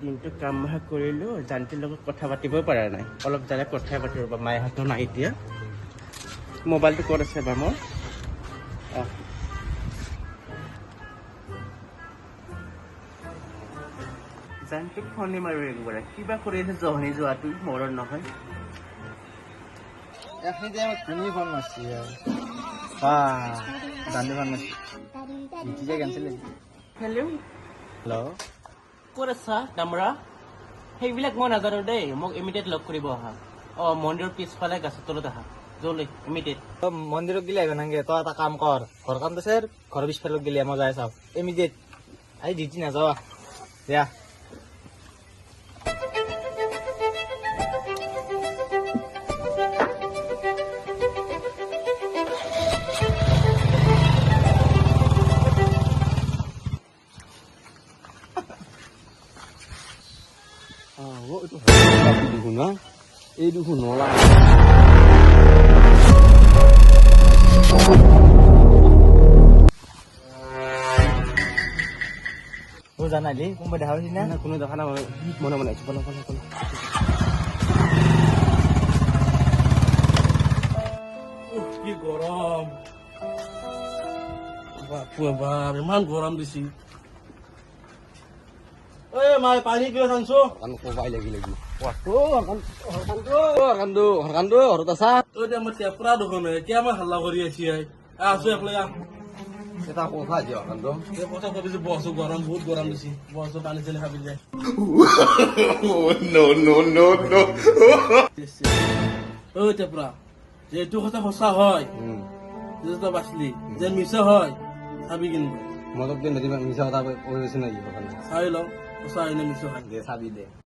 দিনটো কাম কৰিলোঁ জানটিৰ লগত কথা পাতিবই পৰা নাই অলপ জানে কথাই পাতিব ৰ'বা মায়ে হাতো নাই এতিয়া মোবাইলটো ক'ত আছে বা মোৰ জানটিক ফোনে মাৰো একবাৰ কিবা কৰি আছে জহনি যোৱাটো মৰণ নহয় এখনি যে তুমি ফোন মাৰছি দান্ডি ফোন মাৰছি যে ক্যান্সেল হেল্ল' হ্যালো ক'ত আছা দামৰা সেইবিলাক মই নাজানো দেই মোক ইমিডিয়েট লগ কৰিব আহা মন্দিৰৰ পিছফালে গাছৰ তলত আহা জলদি ইমিডিয়েট মন্দিরত গেলে আইবে নাগে তো এটা কাম কর ঘর কাম তো স্যার ঘর পিছফালে গেলে মই যাই চাও ইমিডিয়েট আই ডিউটি না যাওয়া দিয়া itu tapi dihuna dihuna lah ও জানালি কোনবা দেখা হইছি না কোনো দেখা নাই মনে মনে বলো কি গরম বাপুরে বাপ ইমান গরম দিছি মাই পানী কিয় আনছো kan ko bay lagi waduh harkando harus tasat মই টেপৰা দেখোন এতিয়া মই হাল্লা কৰি আছি আছো একলাই kita ko aja harkando এই কথা ভাবিছো বসো গৰম বহুত গৰম দিছি বসো পানী চানি খাবি যায় টেপৰা যে এইটো কথা সঁচা হয় যে তই বাচলি যে মিছা হয় চাবি কিন্তু মদক দিন dari misal tapi polisi lagi bukan চাই লওঁ সঁচা হয় নে মিছা হয় dia sabi deh